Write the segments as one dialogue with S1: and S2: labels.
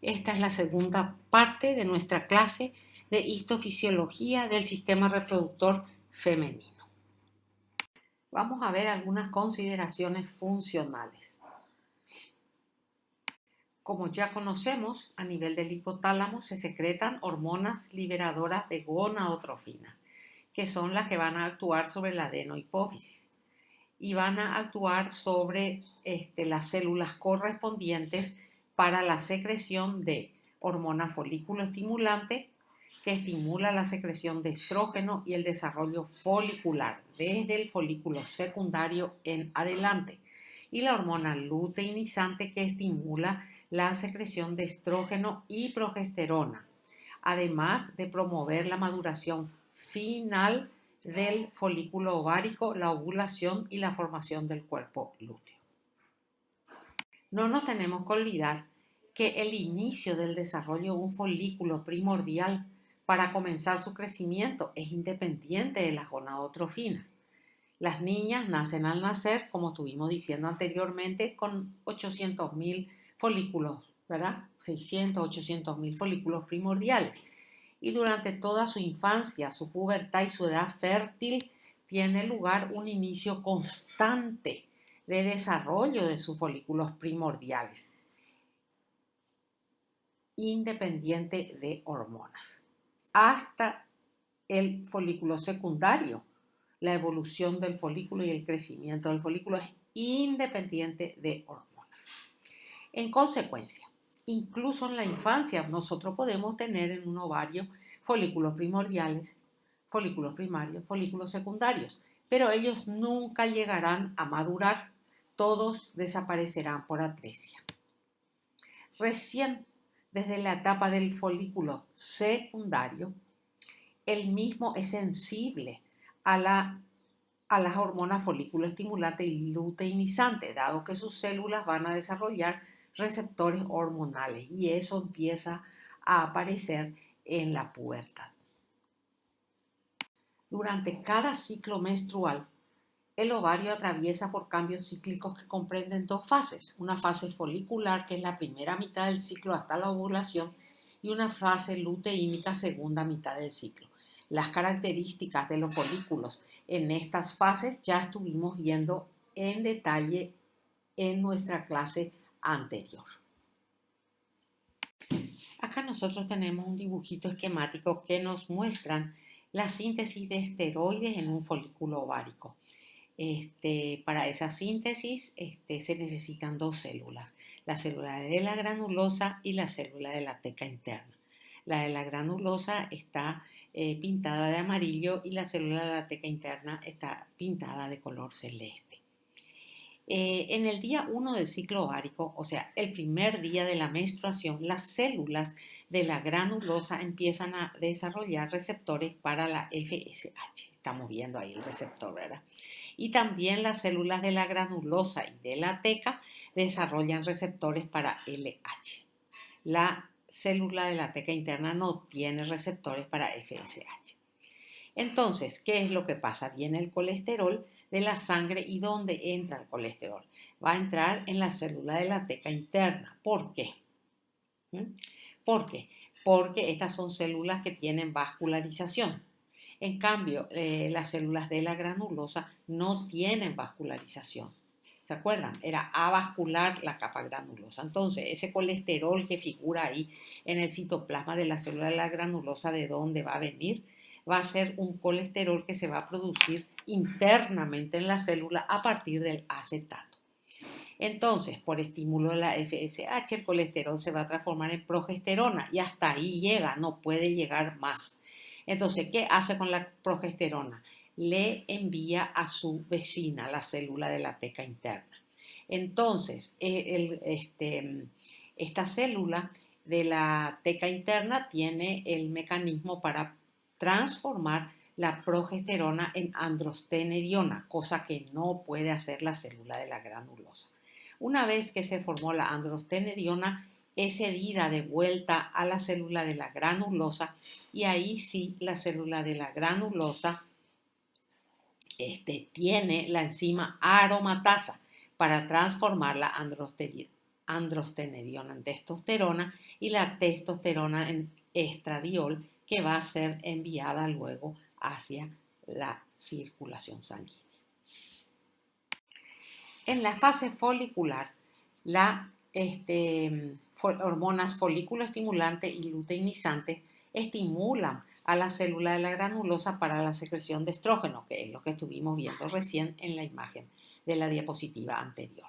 S1: Esta es la segunda parte de nuestra clase de histofisiología del sistema reproductor femenino. Vamos a ver algunas consideraciones funcionales. Como ya conocemos, a nivel del hipotálamo se secretan hormonas liberadoras de gonadotrofina, que son las que van a actuar sobre la adenohipófisis y van a actuar sobre las células correspondientes para la secreción de hormona folículo estimulante, que estimula la secreción de estrógeno y el desarrollo folicular desde el folículo secundario en adelante, y la hormona luteinizante, que estimula la secreción de estrógeno y progesterona, además de promover la maduración final del folículo ovárico, la ovulación y la formación del cuerpo lúteo. No nos tenemos que olvidar que el inicio del desarrollo de un folículo primordial para comenzar su crecimiento es independiente de las gonadotrofinas. Las niñas nacen al nacer, como estuvimos diciendo anteriormente, con 800.000 folículos, ¿verdad? 600, 800.000 folículos primordiales. Y durante toda su infancia, su pubertad y su edad fértil tiene lugar un inicio constante de desarrollo de sus folículos primordiales, independiente de hormonas, hasta el folículo secundario. La evolución del folículo y el crecimiento del folículo es independiente de hormonas. En consecuencia, incluso en la infancia nosotros podemos tener en un ovario folículos primordiales, folículos primarios, folículos secundarios, pero ellos nunca llegarán a madurar, todos desaparecerán por atresia. Recién desde la etapa del folículo secundario, el mismo es sensible a las hormonas folículo estimulante y luteinizante, dado que sus células van a desarrollar receptores hormonales y eso empieza a aparecer en la pubertad. Durante cada ciclo menstrual, el ovario atraviesa por cambios cíclicos que comprenden dos fases, una fase folicular, que es la primera mitad del ciclo hasta la ovulación, y una fase luteínica, segunda mitad del ciclo. Las características de los folículos en estas fases ya estuvimos viendo en detalle en nuestra clase anterior. Acá nosotros tenemos un dibujito esquemático que nos muestra la síntesis de esteroides en un folículo ovárico. Para esa síntesis se necesitan dos células, la célula de la granulosa y la célula de la teca interna. La de la granulosa está pintada de amarillo y la célula de la teca interna está pintada de color celeste. En el día 1 del ciclo ovárico, o sea, el primer día de la menstruación, las células de la granulosa empiezan a desarrollar receptores para la FSH. Estamos viendo ahí el receptor, ¿verdad? Y también las células de la granulosa y de la teca desarrollan receptores para LH. La célula de la teca interna no tiene receptores para FSH. Entonces, ¿qué es lo que pasa? Viene el colesterol de la sangre. ¿Y dónde entra el colesterol? Va a entrar en la célula de la teca interna. ¿Por qué? ¿Por qué? Porque estas son células que tienen vascularización. En cambio, las células de la granulosa no tienen vascularización. ¿Se acuerdan? Era avascular la capa granulosa. Entonces, ese colesterol que figura ahí en el citoplasma de la célula de la granulosa, ¿de dónde va a venir? Va a ser un colesterol que se va a producir internamente en la célula a partir del acetato. Entonces, por estímulo de la FSH, el colesterol se va a transformar en progesterona y hasta ahí llega, no puede llegar más. Entonces, ¿qué hace con la progesterona? Le envía a su vecina, la célula de la teca interna. Entonces, esta célula de la teca interna tiene el mecanismo para transformar la progesterona en androstenediona, cosa que no puede hacer la célula de la granulosa. Una vez que se formó la androstenediona, es cedida de vuelta a la célula de la granulosa y ahí sí la célula de la granulosa tiene la enzima aromatasa para transformar la androstenediona en testosterona y la testosterona en estradiol, que va a ser enviada luego hacia la circulación sanguínea. En la fase folicular, las hormonas folículo estimulante y luteinizante estimulan a la célula de la granulosa para la secreción de estrógeno, que es lo que estuvimos viendo recién en la imagen de la diapositiva anterior.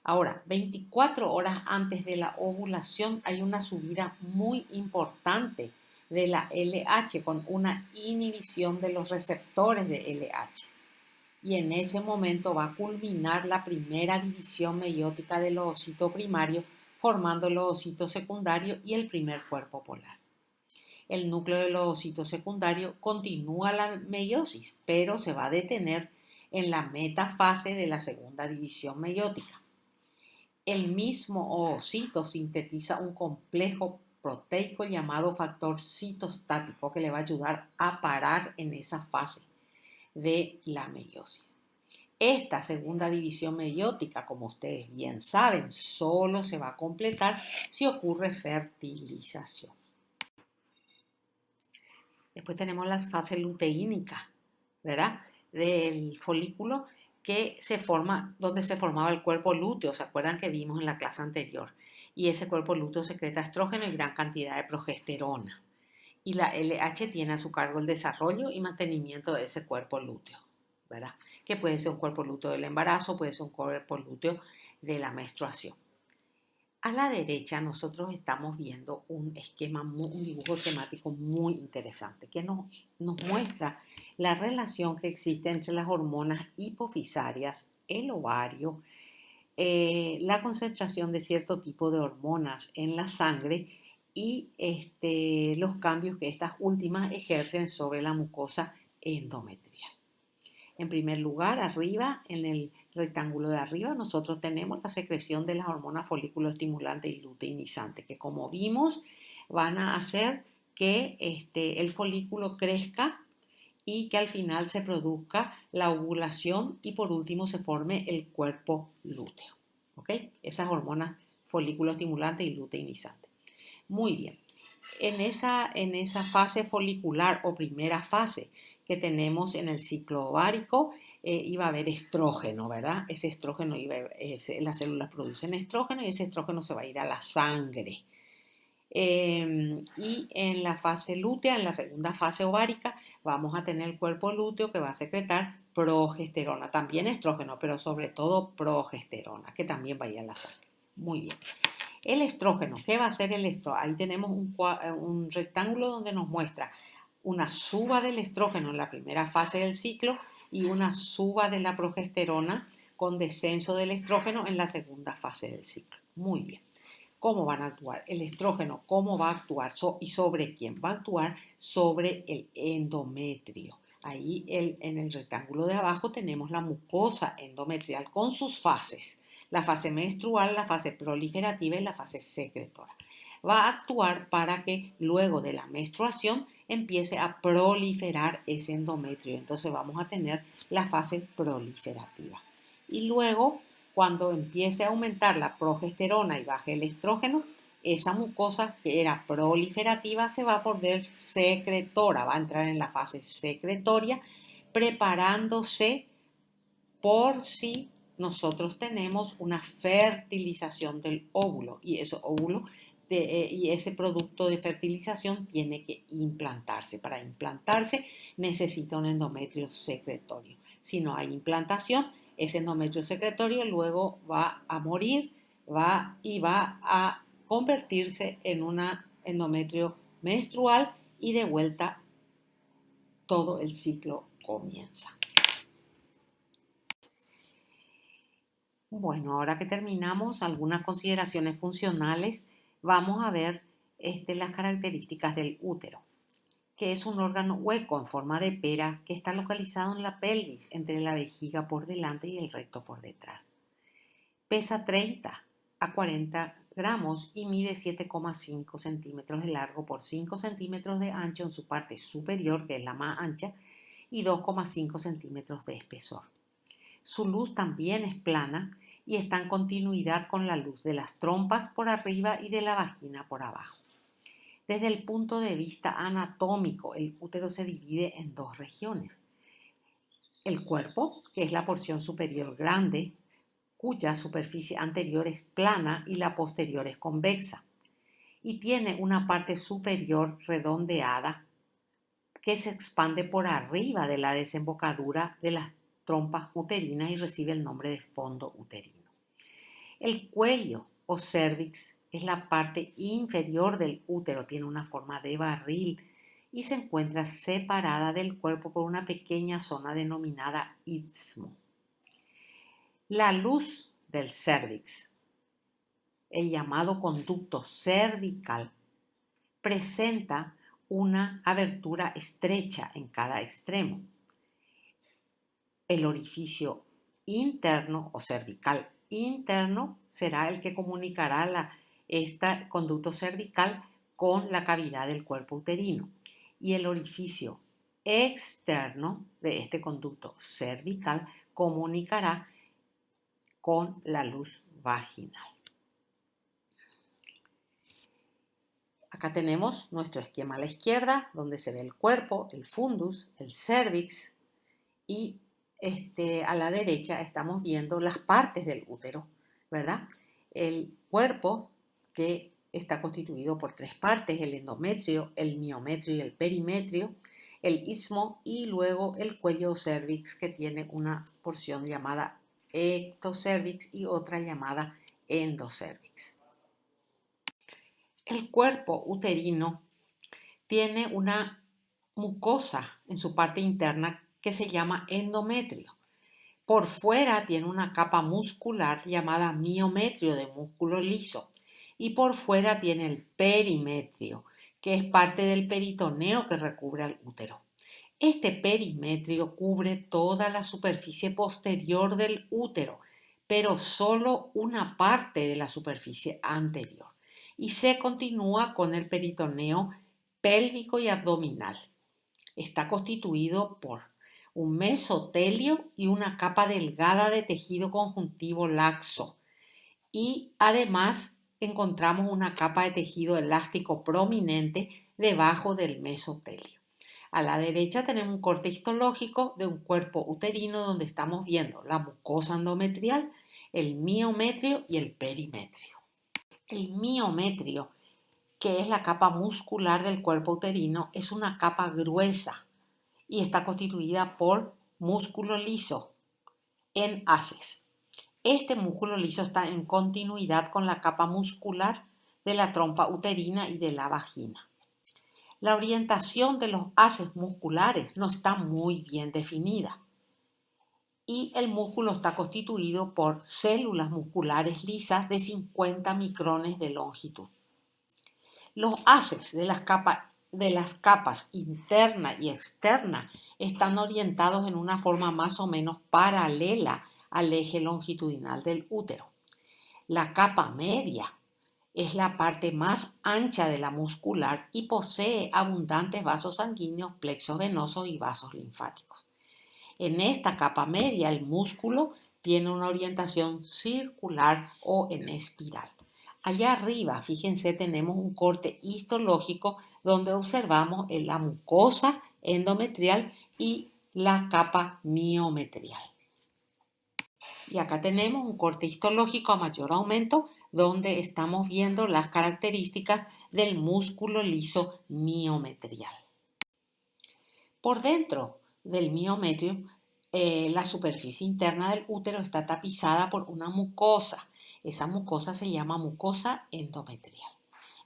S1: Ahora, 24 horas antes de la ovulación hay una subida muy importante de la LH con una inhibición de los receptores de LH. Y en ese momento va a culminar la primera división meiótica del ovocito primario, formando el ovocito secundario y el primer cuerpo polar. El núcleo del ovocito secundario continúa la meiosis, pero se va a detener en la metafase de la segunda división meiótica. El mismo ovocito sintetiza un complejo proteico llamado factor citostático que le va a ayudar a parar en esa fase de la meiosis. Esta segunda división meiótica, como ustedes bien saben, solo se va a completar si ocurre fertilización. Después tenemos la fase luteínica, ¿verdad? Del folículo que se forma, donde se formaba el cuerpo lúteo, ¿se acuerdan que vimos en la clase anterior? Y ese cuerpo lúteo secreta estrógeno y gran cantidad de progesterona. Y la LH tiene a su cargo el desarrollo y mantenimiento de ese cuerpo lúteo, ¿verdad? Que puede ser un cuerpo lúteo del embarazo, puede ser un cuerpo lúteo de la menstruación. A la derecha nosotros estamos viendo un dibujo esquemático muy interesante que nos muestra la relación que existe entre las hormonas hipofisarias, el ovario, la concentración de cierto tipo de hormonas en la sangre y los cambios que estas últimas ejercen sobre la mucosa endometrial. En primer lugar, arriba, en el rectángulo de arriba, nosotros tenemos la secreción de las hormonas folículo estimulante y luteinizante, que como vimos van a hacer que el folículo crezca y que al final se produzca la ovulación y por último se forme el cuerpo lúteo. ¿Ok? Esas hormonas folículo estimulante y luteinizante. Muy bien. En esa fase folicular o primera fase que tenemos en el ciclo ovárico, iba a haber estrógeno, ¿verdad? Ese estrógeno, las células producen estrógeno y ese estrógeno se va a ir a la sangre. Y en la fase lútea, en la segunda fase ovárica, vamos a tener el cuerpo lúteo que va a secretar progesterona, también estrógeno, pero sobre todo progesterona, que también va a ir a la sangre. Muy bien. El estrógeno, ¿qué va a hacer el estrógeno? Ahí tenemos un rectángulo donde nos muestra una suba del estrógeno en la primera fase del ciclo y una suba de la progesterona con descenso del estrógeno en la segunda fase del ciclo. Muy bien. ¿Cómo van a actuar? El estrógeno, ¿cómo va a actuar? ¿Y sobre quién? Va a actuar sobre el endometrio. Ahí en el rectángulo de abajo tenemos la mucosa endometrial con sus fases. La fase menstrual, la fase proliferativa y la fase secretora. Va a actuar para que luego de la menstruación empiece a proliferar ese endometrio. Entonces vamos a tener la fase proliferativa. Y luego, cuando empiece a aumentar la progesterona y baje el estrógeno, esa mucosa que era proliferativa se va a volver secretora, va a entrar en la fase secretoria, preparándose por si nosotros tenemos una fertilización del óvulo y ese producto de fertilización tiene que implantarse. Para implantarse necesita un endometrio secretorio. Si no hay implantación, ese endometrio secretorio luego va a morir y va a convertirse en un endometrio menstrual y de vuelta todo el ciclo comienza. Bueno, ahora que terminamos algunas consideraciones funcionales, vamos a ver las características del útero, que es un órgano hueco en forma de pera que está localizado en la pelvis, entre la vejiga por delante y el recto por detrás. Pesa 30 a 40 gramos y mide 7,5 centímetros de largo por 5 centímetros de ancho en su parte superior, que es la más ancha, y 2,5 centímetros de espesor. Su luz también es plana y está en continuidad con la luz de las trompas por arriba y de la vagina por abajo. Desde el punto de vista anatómico, el útero se divide en dos regiones. El cuerpo, que es la porción superior grande, cuya superficie anterior es plana y la posterior es convexa, y tiene una parte superior redondeada que se expande por arriba de la desembocadura de las trompas uterinas y recibe el nombre de fondo uterino. El cuello o cervix es la parte inferior del útero, tiene una forma de barril y se encuentra separada del cuerpo por una pequeña zona denominada istmo. La luz del cervix, el llamado conducto cervical, presenta una abertura estrecha en cada extremo. El orificio interno o cervical interno será el que comunicará este conducto cervical con la cavidad del cuerpo uterino, y el orificio externo de este conducto cervical comunicará con la luz vaginal. Acá tenemos nuestro esquema a la izquierda, donde se ve el cuerpo, el fundus, el cervix, y a la derecha estamos viendo las partes del útero, ¿verdad? El cuerpo, que está constituido por tres partes: el endometrio, el miometrio y el perimetrio, el istmo, y luego el cuello o cervix, que tiene una porción llamada ectocervix y otra llamada endocervix. El cuerpo uterino tiene una mucosa en su parte interna que se llama endometrio. Por fuera tiene una capa muscular llamada miometrio de músculo liso, y por fuera tiene el perimetrio, que es parte del peritoneo que recubre al útero. Este perimetrio cubre toda la superficie posterior del útero, pero solo una parte de la superficie anterior, y se continúa con el peritoneo pélvico y abdominal. Está constituido por un mesotelio y una capa delgada de tejido conjuntivo laxo, y además encontramos una capa de tejido elástico prominente debajo del mesotelio. A la derecha tenemos un corte histológico de un cuerpo uterino donde estamos viendo la mucosa endometrial, el miometrio y el perimetrio. El miometrio, que es la capa muscular del cuerpo uterino, es una capa gruesa y está constituida por músculo liso en haces. Este músculo liso está en continuidad con la capa muscular de la trompa uterina y de la vagina. La orientación de los haces musculares no está muy bien definida, y el músculo está constituido por células musculares lisas de 50 micrones de longitud. Los haces de las capas interna y externa están orientados en una forma más o menos paralela al eje longitudinal del útero. La capa media es la parte más ancha de la muscular y posee abundantes vasos sanguíneos, plexos venosos y vasos linfáticos. En esta capa media el músculo tiene una orientación circular o en espiral. Allá arriba, fíjense, tenemos un corte histológico donde observamos la mucosa endometrial y la capa miometrial. Y acá tenemos un corte histológico a mayor aumento donde estamos viendo las características del músculo liso miometrial. Por dentro del miometrio, la superficie interna del útero está tapizada por una mucosa. Esa mucosa se llama mucosa endometrial.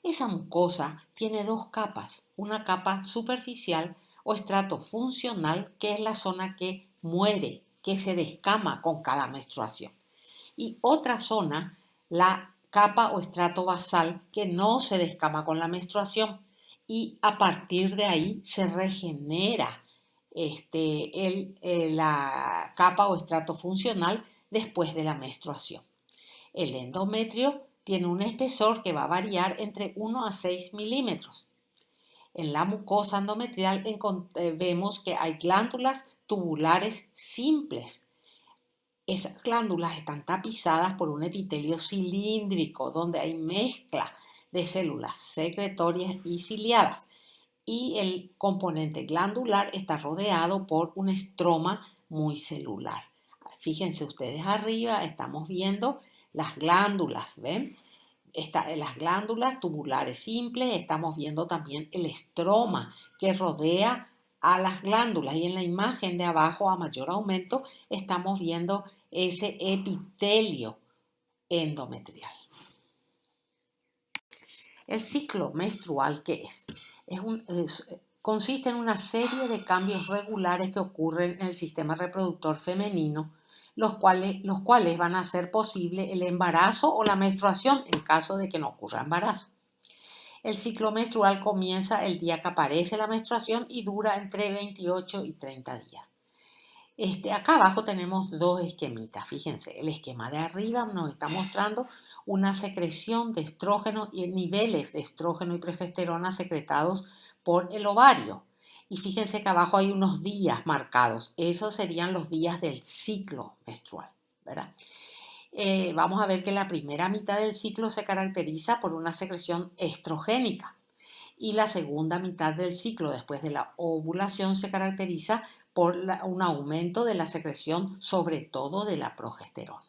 S1: Esa mucosa tiene dos capas: una capa superficial o estrato funcional, que es la zona que muere, que se descama con cada menstruación, y otra zona, la capa o estrato basal, que no se descama con la menstruación, y a partir de ahí se regenera la capa o estrato funcional después de la menstruación. El endometrio tiene un espesor que va a variar entre 1 a 6 milímetros. En la mucosa endometrial vemos que hay glándulas tubulares simples, Esas glándulas están tapizadas por un epitelio cilíndrico donde hay mezcla de células secretorias y ciliadas. Y el componente glandular está rodeado por un estroma muy celular. Fíjense ustedes arriba, estamos viendo las glándulas, ¿ven? Las glándulas tubulares simples, estamos viendo también el estroma que rodea a las glándulas y en la imagen de abajo a mayor aumento estamos viendo ese epitelio endometrial. El ciclo menstrual, ¿qué es? Consiste en una serie de cambios regulares que ocurren en el sistema reproductor femenino, los cuales van a hacer posible el embarazo o la menstruación en caso de que no ocurra embarazo. El ciclo menstrual comienza el día que aparece la menstruación y dura entre 28 y 30 días. Acá abajo tenemos dos esquemitas, fíjense, el esquema de arriba nos está mostrando una secreción de estrógeno y niveles de estrógeno y progesterona secretados por el ovario. Y fíjense que abajo hay unos días marcados, esos serían los días del ciclo menstrual, ¿verdad? Vamos a ver que la primera mitad del ciclo se caracteriza por una secreción estrogénica y la segunda mitad del ciclo después de la ovulación se caracteriza por un aumento de la secreción, sobre todo de la progesterona.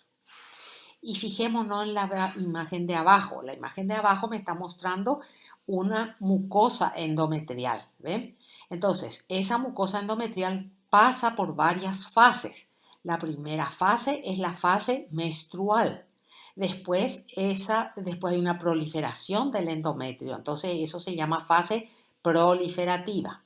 S1: Y fijémonos en la imagen de abajo. La imagen de abajo me está mostrando una mucosa endometrial, ¿ven? Entonces, esa mucosa endometrial pasa por varias fases. La primera fase es la fase menstrual. Después hay una proliferación del endometrio. Entonces, eso se llama fase proliferativa.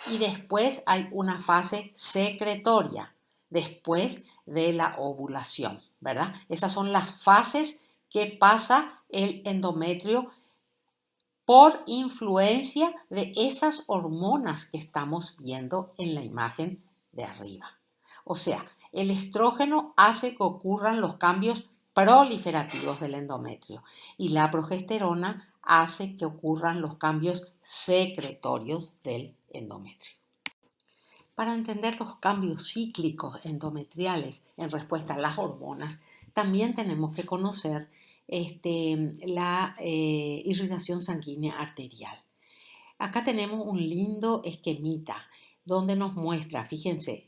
S1: Y después hay una fase secretoria, después de la ovulación, ¿verdad? Esas son las fases que pasa el endometrio por influencia de esas hormonas que estamos viendo en la imagen de arriba. O sea, el estrógeno hace que ocurran los cambios proliferativos del endometrio y la progesterona hace que ocurran los cambios secretorios del endometrio. Para entender los cambios cíclicos endometriales en respuesta a las hormonas, también tenemos que conocer la irrigación sanguínea arterial. Acá tenemos un lindo esquemita donde nos muestra, fíjense,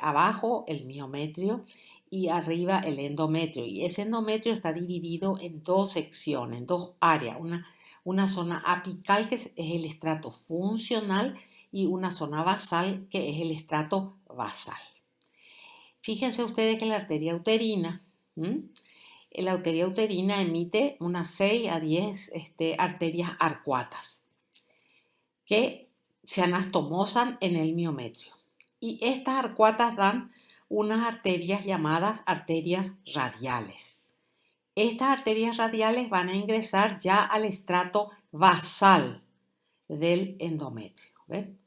S1: abajo el miometrio y arriba el endometrio. Y ese endometrio está dividido en dos secciones, en dos áreas. Una zona apical que es el estrato funcional y una zona basal que es el estrato basal. Fíjense ustedes que la arteria uterina emite unas 6 a 10 arterias arcuatas que se anastomosan en el miometrio. Y estas arcuatas dan unas arterias llamadas arterias radiales. Estas arterias radiales van a ingresar ya al estrato basal del endometrio, ¿ven?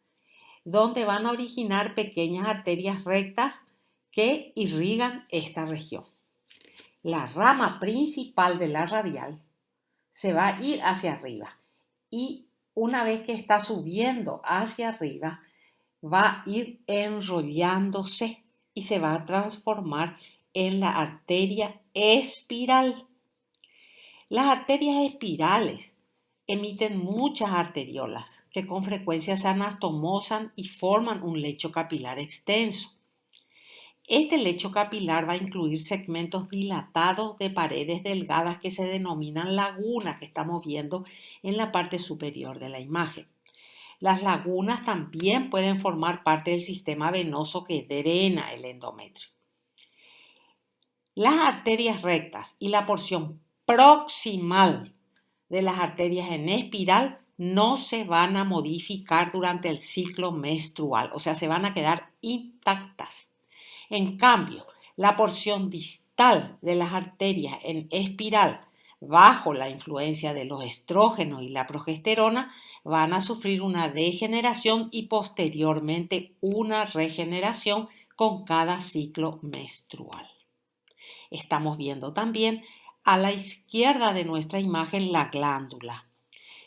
S1: Donde van a originar pequeñas arterias rectas que irrigan esta región. La rama principal de la radial se va a ir hacia arriba y una vez que está subiendo hacia arriba va a ir enrollándose y se va a transformar en la arteria espiral. Las arterias espirales emiten muchas arteriolas que con frecuencia se anastomosan y forman un lecho capilar extenso. Este lecho capilar va a incluir segmentos dilatados de paredes delgadas que se denominan lagunas, que estamos viendo en la parte superior de la imagen. Las lagunas también pueden formar parte del sistema venoso que drena el endometrio. Las arterias rectas y la porción proximal de las arterias en espiral no se van a modificar durante el ciclo menstrual, o sea, se van a quedar intactas. En cambio, la porción distal de las arterias en espiral, bajo la influencia de los estrógenos y la progesterona, van a sufrir una degeneración y posteriormente una regeneración con cada ciclo menstrual. Estamos viendo también a la izquierda de nuestra imagen la glándula.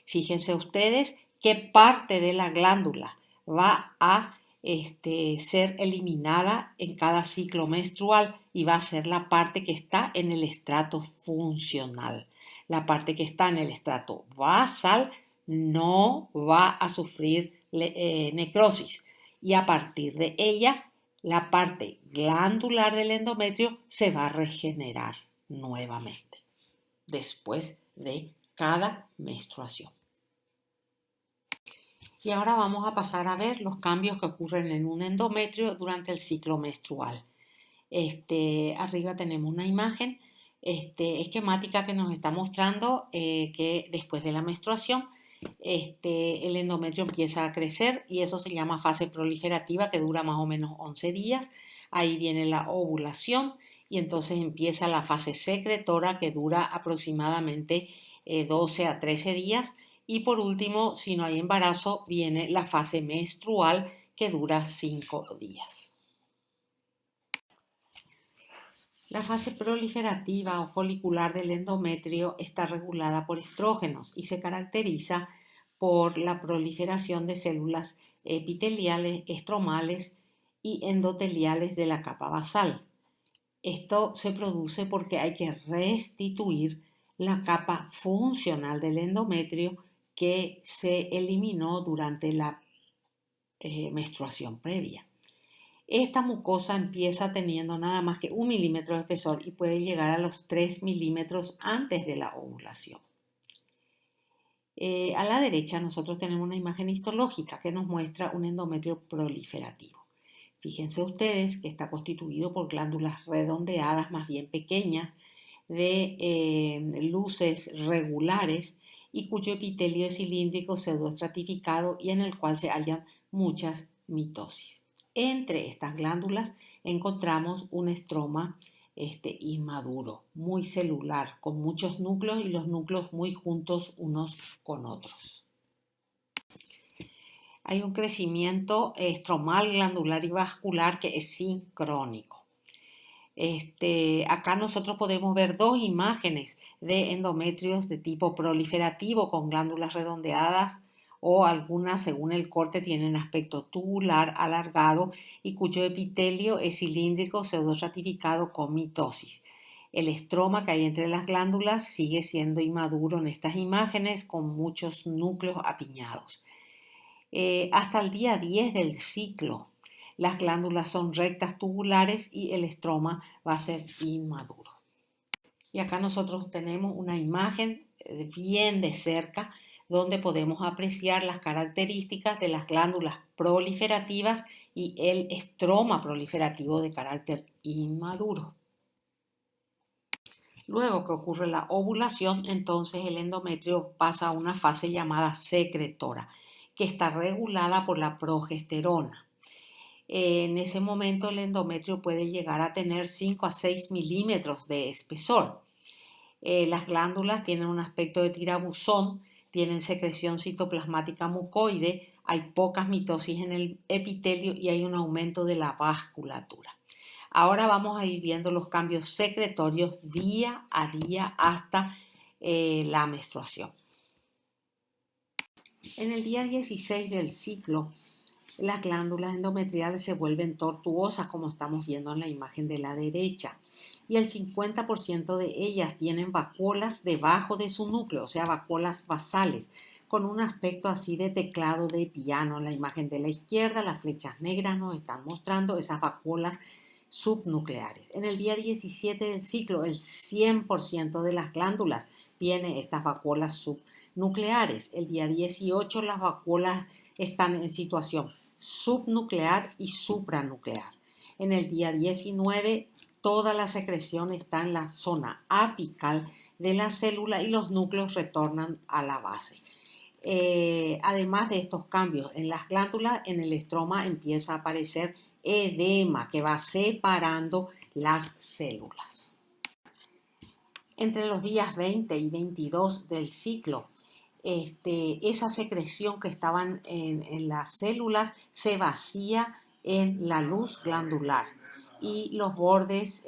S1: Fíjense ustedes qué parte de la glándula va a ser eliminada en cada ciclo menstrual y va a ser la parte que está en el estrato funcional. La parte que está en el estrato basal no va a sufrir necrosis y a partir de ella la parte glandular del endometrio se va a regenerar nuevamente después de cada menstruación. Y ahora vamos a pasar a ver los cambios que ocurren en un endometrio durante el ciclo menstrual. Arriba tenemos una imagen esquemática que nos está mostrando que después de la menstruación el endometrio empieza a crecer y eso se llama fase proliferativa que dura más o menos 11 días. Ahí viene la ovulación y entonces empieza la fase secretora que dura aproximadamente 12 a 13 días. Y por último, si no hay embarazo, viene la fase menstrual que dura 5 días. La fase proliferativa o folicular del endometrio está regulada por estrógenos y se caracteriza por la proliferación de células epiteliales, estromales y endoteliales de la capa basal. Esto se produce porque hay que restituir la capa funcional del endometrio que se eliminó durante la menstruación previa. Esta mucosa empieza teniendo nada más que 1 milímetro de espesor y puede llegar a los 3 milímetros antes de la ovulación. A la derecha nosotros tenemos una imagen histológica que nos muestra un endometrio proliferativo. Fíjense ustedes que está constituido por glándulas redondeadas más bien pequeñas de luces regulares y cuyo epitelio es cilíndrico pseudoestratificado y en el cual se hallan muchas mitosis. Entre estas glándulas encontramos un estroma inmaduro, muy celular, con muchos núcleos y los núcleos muy juntos unos con otros. Hay un crecimiento estromal, glandular y vascular que es sincrónico. Acá nosotros podemos ver dos imágenes de endometrios de tipo proliferativo con glándulas redondeadas o algunas, según el corte, tienen aspecto tubular alargado y cuyo epitelio es cilíndrico pseudoestratificado con mitosis. El estroma que hay entre las glándulas sigue siendo inmaduro en estas imágenes con muchos núcleos apiñados. Hasta el día 10 del ciclo, las glándulas son rectas tubulares y el estroma va a ser inmaduro. Y acá nosotros tenemos una imagen bien de cerca donde podemos apreciar las características de las glándulas proliferativas y el estroma proliferativo de carácter inmaduro. Luego que ocurre la ovulación, entonces el endometrio pasa a una fase llamada secretora, que está regulada por la progesterona. En ese momento el endometrio puede llegar a tener 5 a 6 milímetros de espesor. Las glándulas tienen un aspecto de tirabuzón, tienen secreción citoplasmática mucoide, hay pocas mitosis en el epitelio y hay un aumento de la vasculatura. Ahora vamos a ir viendo los cambios secretorios día a día hasta la menstruación. En el día 16 del ciclo, las glándulas endometriales se vuelven tortuosas, como estamos viendo en la imagen de la derecha, y el 50% de ellas tienen vacuolas debajo de su núcleo, o sea, vacuolas basales, con un aspecto así de teclado de piano. En la imagen de la izquierda, las flechas negras nos están mostrando esas vacuolas subnucleares. En el día 17 del ciclo, el 100% de las glándulas tiene estas vacuolas subnucleares. El día 18, las vacuolas están en situación subnuclear y supranuclear. En el día 19, toda la secreción está en la zona apical de la célula y los núcleos retornan a la base. Además de estos cambios en las glándulas, en el estroma empieza a aparecer edema que va separando las células. Entre los días 20 y 22 del ciclo, esa secreción que estaban en las células se vacía en la luz glandular y los bordes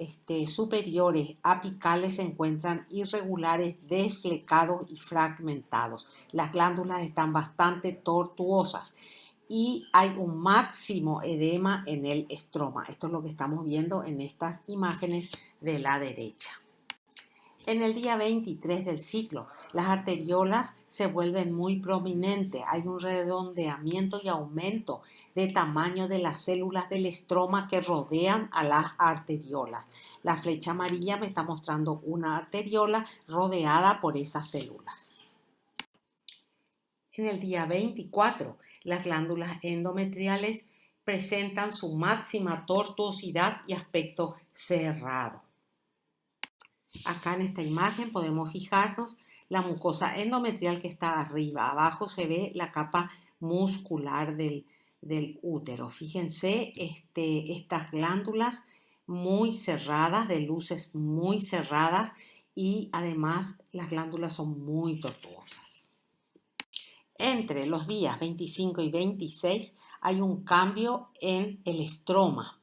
S1: superiores apicales se encuentran irregulares, desflecados y fragmentados. Las glándulas están bastante tortuosas. y hay un máximo edema en el estroma. Esto es lo que estamos viendo en estas imágenes de la derecha. En el día 23 del ciclo, las arteriolas se vuelven muy prominentes. Hay un redondeamiento y aumento de tamaño de las células del estroma que rodean a las arteriolas. La flecha amarilla me está mostrando una arteriola rodeada por esas células. En el día 24, las glándulas endometriales presentan su máxima tortuosidad y aspecto cerrado. Acá en esta imagen podemos fijarnos la mucosa endometrial que está arriba. Abajo se ve la capa muscular del útero. Fíjense estas glándulas muy cerradas, de luces muy cerradas, y además las glándulas son muy tortuosas. Entre los días 25 y 26 hay un cambio en el estroma.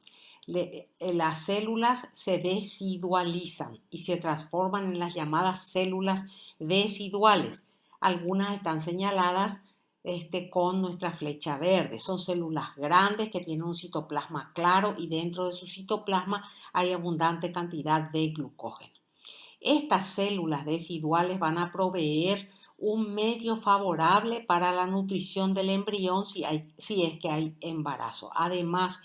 S1: Las células se desidualizan y se transforman en las llamadas células desiduales. Algunas están señaladas con nuestra flecha verde. Son células grandes que tienen un citoplasma claro y dentro de su citoplasma hay abundante cantidad de glucógeno. Estas células desiduales van a proveer un medio favorable para la nutrición del embrión si es que hay embarazo. Además,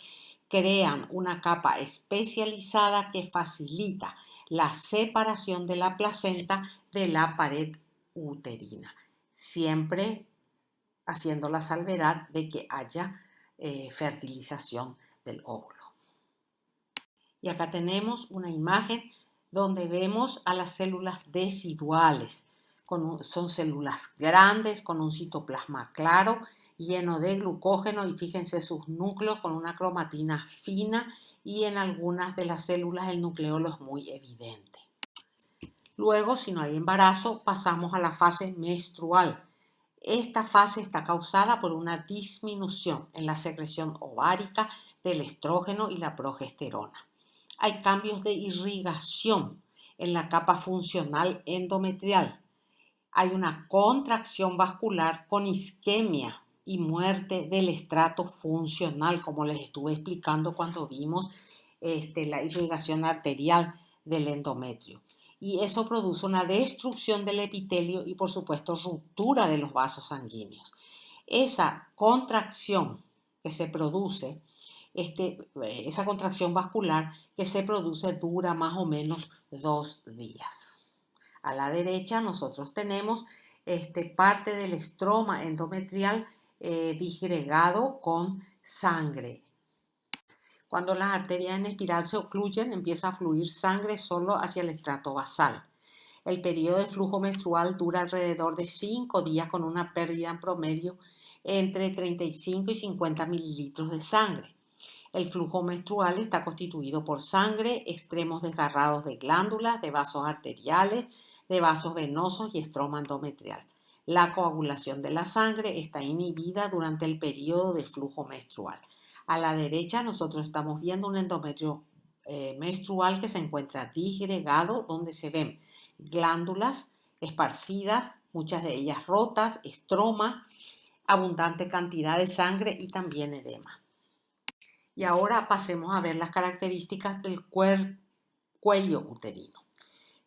S1: crean una capa especializada que facilita la separación de la placenta de la pared uterina, siempre haciendo la salvedad de que haya fertilización del óvulo. Y acá tenemos una imagen donde vemos a las células desiduales. Son células grandes con un citoplasma claro, lleno de glucógeno, y fíjense sus núcleos con una cromatina fina, y en algunas de las células el nucleolo es muy evidente. Luego, si no hay embarazo, pasamos a la fase menstrual. Esta fase está causada por una disminución en la secreción ovárica del estrógeno y la progesterona. Hay cambios de irrigación en la capa funcional endometrial. Hay una contracción vascular con isquemia y muerte del estrato funcional, como les estuve explicando cuando vimos la irrigación arterial del endometrio. Y eso produce una destrucción del epitelio y, por supuesto, ruptura de los vasos sanguíneos. Esa contracción que se produce, esa contracción vascular que se produce dura más o menos 2 días. A la derecha nosotros tenemos parte del estroma endometrial disgregado con sangre. Cuando las arterias en espiral se ocluyen, empieza a fluir sangre solo hacia el estrato basal. El periodo de flujo menstrual dura alrededor de 5 días con una pérdida en promedio entre 35 y 50 mililitros de sangre. El flujo menstrual está constituido por sangre, extremos desgarrados de glándulas, de vasos arteriales, de vasos venosos y estroma endometrial. La coagulación de la sangre está inhibida durante el periodo de flujo menstrual. A la derecha nosotros estamos viendo un endometrio menstrual que se encuentra disgregado, donde se ven glándulas esparcidas, muchas de ellas rotas, estroma, abundante cantidad de sangre y también edema. Y ahora pasemos a ver las características del cuello uterino.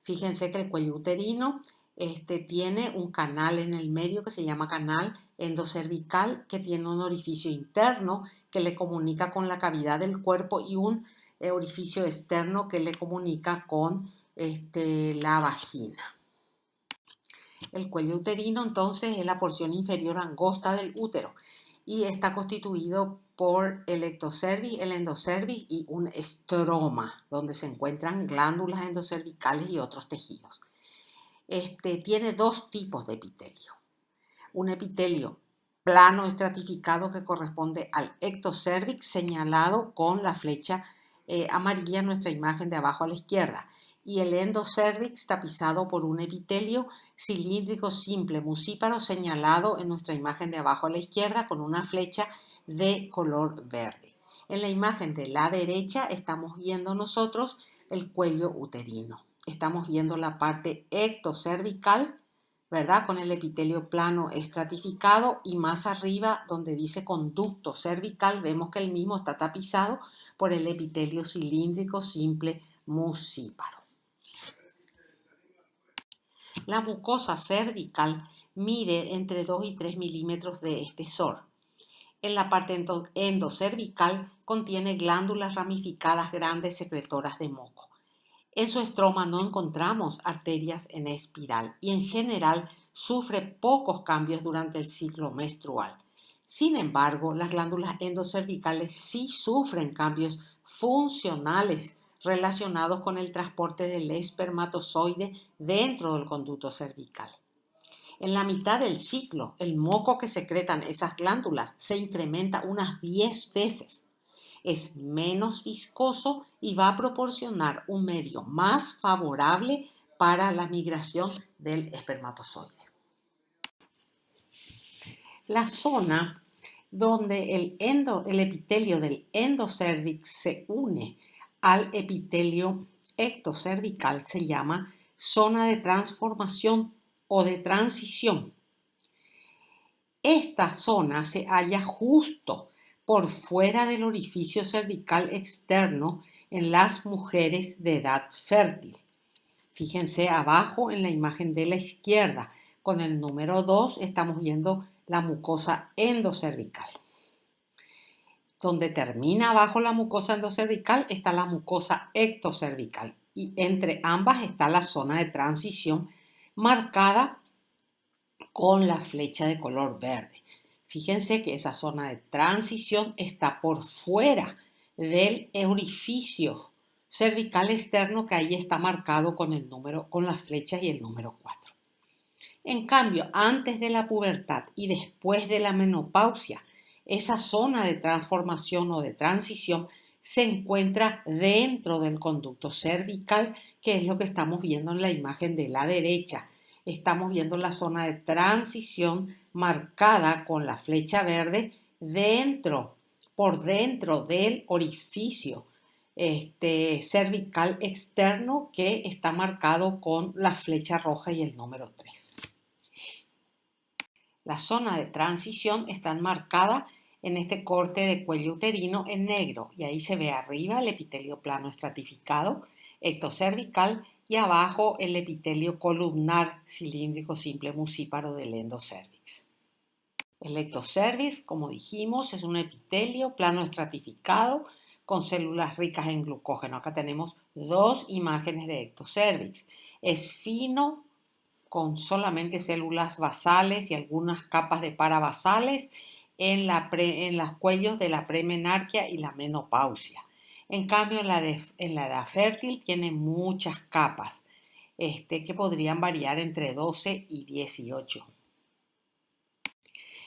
S1: Fíjense que el cuello uterino tiene un canal en el medio que se llama canal endocervical, que tiene un orificio interno que le comunica con la cavidad del cuerpo y un orificio externo que le comunica con la vagina. El cuello uterino entonces es la porción inferior angosta del útero y está constituido por el ectocervix, el endocervix y un estroma, donde se encuentran glándulas endocervicales y otros tejidos. Tiene 2 tipos de epitelio. Un epitelio plano estratificado que corresponde al ectocervix, señalado con la flecha amarilla en nuestra imagen de abajo a la izquierda, y el endocervix tapizado por un epitelio cilíndrico simple musíparo, señalado en nuestra imagen de abajo a la izquierda con una flecha de color verde. En la imagen de la derecha estamos viendo nosotros el cuello uterino. Estamos viendo la parte ectocervical ¿verdad? Con el epitelio plano estratificado y más arriba donde dice conducto cervical vemos que el mismo está tapizado por el epitelio cilíndrico simple musíparo. La mucosa cervical mide entre 2 y 3 milímetros de espesor. En la parte endocervical contiene glándulas ramificadas grandes secretoras de moco. En su estroma no encontramos arterias en espiral y en general sufre pocos cambios durante el ciclo menstrual. Sin embargo, las glándulas endocervicales sí sufren cambios funcionales relacionados con el transporte del espermatozoide dentro del conducto cervical. En la mitad del ciclo, el moco que secretan esas glándulas se incrementa unas 10 veces. Es menos viscoso y va a proporcionar un medio más favorable para la migración del espermatozoide. La zona donde el epitelio del endocervix se une al epitelio ectocervical se llama zona de transformación o de transición. Esta zona se halla justo por fuera del orificio cervical externo en las mujeres de edad fértil. Fíjense abajo en la imagen de la izquierda, con el número 2 estamos viendo la mucosa endocervical. Donde termina abajo la mucosa endocervical está la mucosa ectocervical y entre ambas está la zona de transición marcada con la flecha de color verde. Fíjense que esa zona de transición está por fuera del orificio cervical externo que ahí está marcado con las flechas y el número 4. En cambio, antes de la pubertad y después de la menopausia, esa zona de transformación o de transición se encuentra dentro del conducto cervical, que es lo que estamos viendo en la imagen de la derecha. Estamos viendo la zona de transición marcada con la flecha verde por dentro del orificio cervical externo que está marcado con la flecha roja y el número 3. La zona de transición está enmarcada en este corte de cuello uterino en negro y ahí se ve arriba el epitelio plano estratificado, ectocervical y abajo el epitelio columnar cilíndrico simple musíparo del endocervix. El ectocervix, como dijimos, es un epitelio plano estratificado con células ricas en glucógeno. Acá tenemos dos imágenes de ectocervix. Es fino, con solamente células basales y algunas capas de parabasales en los cuellos de la premenarquia y la menopausia. En cambio, en la edad fértil tiene muchas capas que podrían variar entre 12 y 18.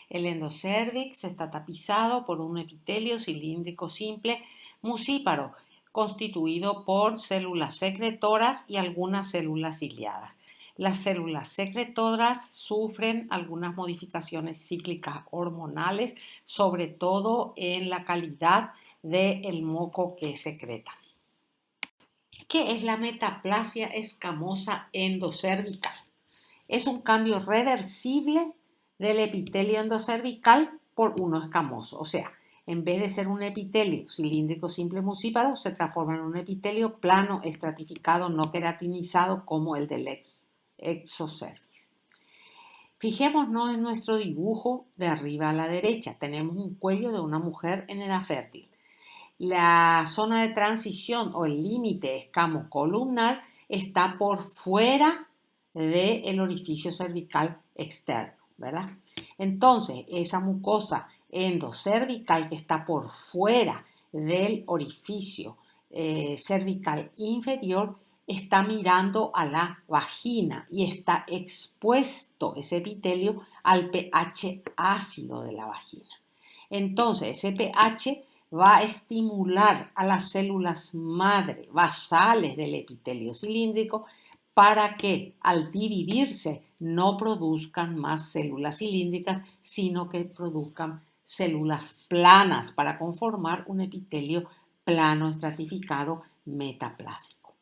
S1: El endocervix está tapizado por un epitelio cilíndrico simple musíparo, constituido por células secretoras y algunas células ciliadas. Las células secretoras sufren algunas modificaciones cíclicas hormonales, sobre todo en la calidad del moco que secretan. ¿Qué es la metaplasia escamosa endocervical? Es un cambio reversible del epitelio endocervical por uno escamoso. O sea, en vez de ser un epitelio cilíndrico simple musíparo, se transforma en un epitelio plano estratificado no queratinizado como el del exocervix. Fijémonos en nuestro dibujo de arriba a la derecha. Tenemos un cuello de una mujer en edad fértil. La zona de transición o el límite escamo-columnar está por fuera del orificio cervical externo, ¿verdad? Entonces, esa mucosa endocervical que está por fuera del orificio cervical inferior está mirando a la vagina y está expuesto ese epitelio al pH ácido de la vagina. Entonces, ese pH va a estimular a las células madre basales del epitelio cilíndrico para que al dividirse no produzcan más células cilíndricas, sino que produzcan células planas para conformar un epitelio plano estratificado metaplásico.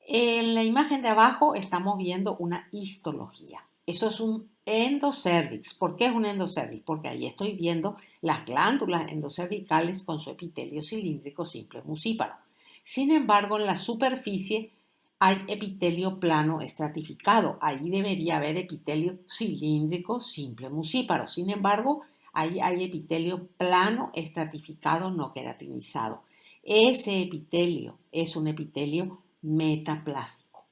S1: En la imagen de abajo estamos viendo una histología. Eso es un endocervix. ¿Por qué es un endocervix? Porque ahí estoy viendo las glándulas endocervicales con su epitelio cilíndrico simple musíparo. Sin embargo, en la superficie hay epitelio plano estratificado. Ahí debería haber epitelio cilíndrico simple musíparo. Sin embargo, ahí hay epitelio plano estratificado no queratinizado. Ese epitelio es un epitelio metaplásico.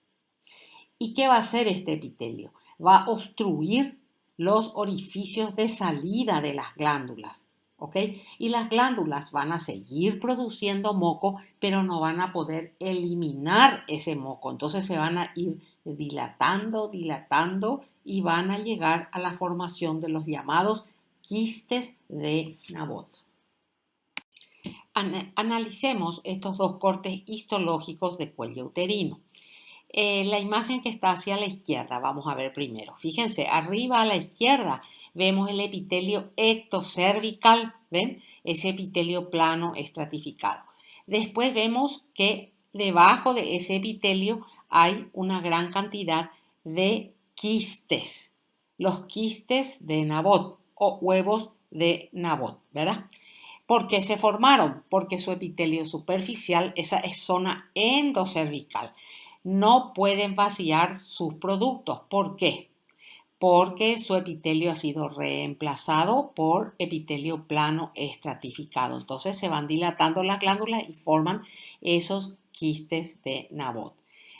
S1: ¿Y qué va a hacer este epitelio? Va a obstruir los orificios de salida de las glándulas, ¿ok? Y las glándulas van a seguir produciendo moco, pero no van a poder eliminar ese moco. Entonces se van a ir dilatando, dilatando y van a llegar a la formación de los llamados quistes de Nabot. Analicemos estos dos cortes histológicos de cuello uterino. La imagen que está hacia la izquierda, vamos a ver primero. Fíjense, arriba a la izquierda vemos el epitelio ectocervical, ¿ven? Ese epitelio plano estratificado. Después vemos que debajo de ese epitelio hay una gran cantidad de quistes, los quistes de Nabot o huevos de Nabot, ¿verdad? ¿Por qué se formaron? Porque su epitelio superficial, esa es zona endocervical, no pueden vaciar sus productos. ¿Por qué? Porque su epitelio ha sido reemplazado por epitelio plano estratificado. Entonces se van dilatando las glándulas y forman esos quistes de Nabot.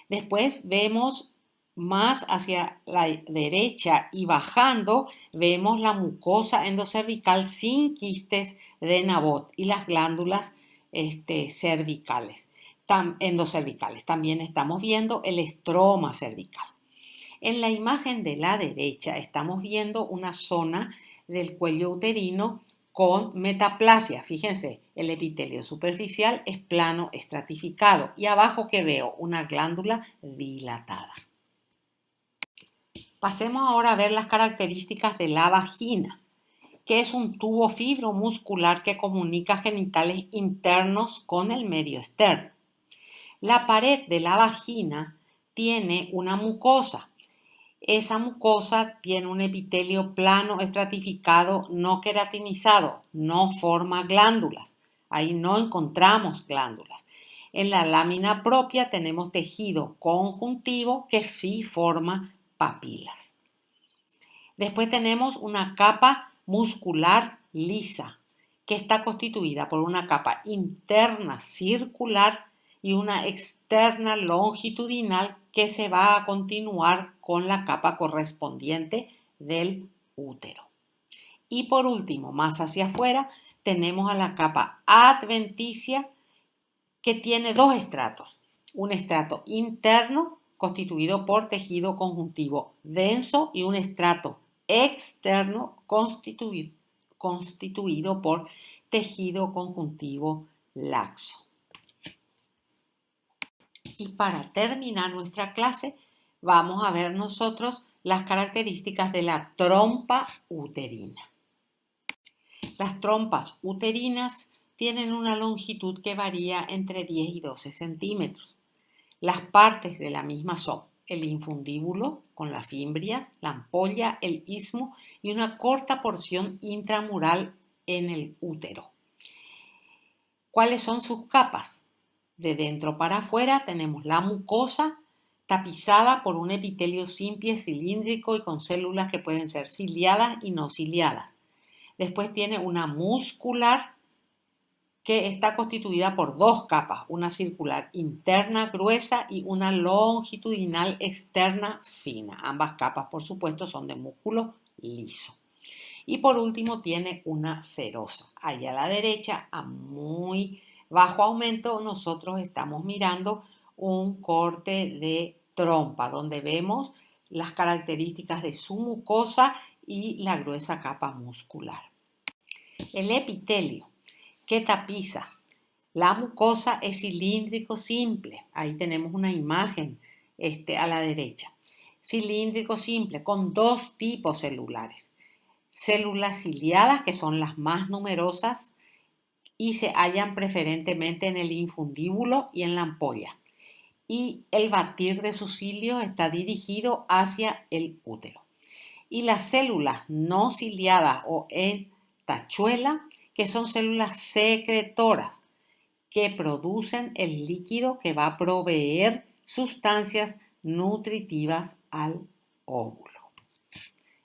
S1: Después vemos más hacia la derecha y bajando, vemos la mucosa endocervical sin quistes de Nabot y las glándulas cervicales, endocervicales. También estamos viendo el estroma cervical. En la imagen de la derecha estamos viendo una zona del cuello uterino con metaplasia. Fíjense, el epitelio superficial es plano estratificado y abajo que veo una glándula dilatada. Pasemos ahora a ver las características de la vagina, que es un tubo fibromuscular que comunica genitales internos con el medio externo. La pared de la vagina tiene una mucosa. Esa mucosa tiene un epitelio plano estratificado no queratinizado, no forma glándulas. Ahí no encontramos glándulas. En la lámina propia tenemos tejido conjuntivo que sí forma papilas. Después tenemos una capa muscular lisa que está constituida por una capa interna circular y una externa longitudinal que se va a continuar con la capa correspondiente del útero. Y por último, más hacia afuera, tenemos a la capa adventicia que tiene dos estratos. Un estrato interno constituido por tejido conjuntivo denso y un estrato externo constituido por tejido conjuntivo laxo. Y para terminar nuestra clase, vamos a ver nosotros las características de la trompa uterina. Las trompas uterinas tienen una longitud que varía entre 10 y 12 centímetros. Las partes de la misma son el infundíbulo con las fimbrias, la ampolla, el istmo y una corta porción intramural en el útero. ¿Cuáles son sus capas? De dentro para afuera tenemos la mucosa tapizada por un epitelio simple cilíndrico y con células que pueden ser ciliadas y no ciliadas. Después tiene una muscular que está constituida por dos capas, una circular interna gruesa y una longitudinal externa fina. Ambas capas, por supuesto, son de músculo liso. Y por último tiene una serosa. Allá a la derecha, a muy bajo aumento, nosotros estamos mirando un corte de trompa, donde vemos las características de su mucosa y la gruesa capa muscular. El epitelio que tapiza la mucosa es cilíndrico simple. Ahí tenemos una imagen a la derecha. Cilíndrico simple con dos tipos celulares. Células ciliadas, que son las más numerosas y se hallan preferentemente en el infundíbulo y en la ampolla. y el batir de su cilio está dirigido hacia el útero. Y las células no ciliadas o en tachuela, que son células secretoras que producen el líquido que va a proveer sustancias nutritivas al óvulo.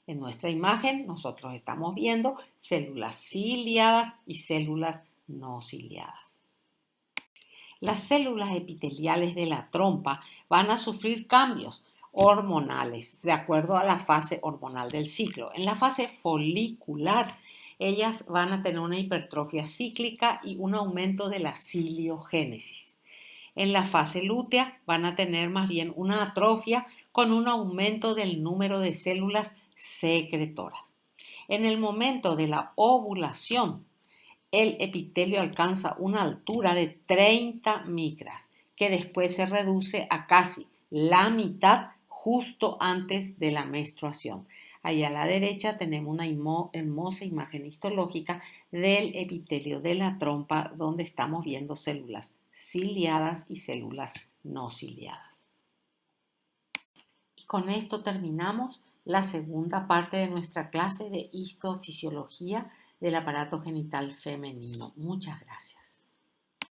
S1: En nuestra imagen nosotros estamos viendo células ciliadas y células no ciliadas. Las células epiteliales de la trompa van a sufrir cambios hormonales de acuerdo a la fase hormonal del ciclo. En la fase folicular, ellas van a tener una hipertrofia cíclica y un aumento de la ciliogénesis. En la fase lútea van a tener más bien una atrofia con un aumento del número de células secretoras. En el momento de la ovulación, el epitelio alcanza una altura de 30 micras, que después se reduce a casi la mitad justo antes de la menstruación. Allá a la derecha tenemos una hermosa imagen histológica del epitelio de la trompa, donde estamos viendo células ciliadas y células no ciliadas. Y con esto terminamos la segunda parte de nuestra clase de histofisiología del aparato genital femenino. Muchas gracias.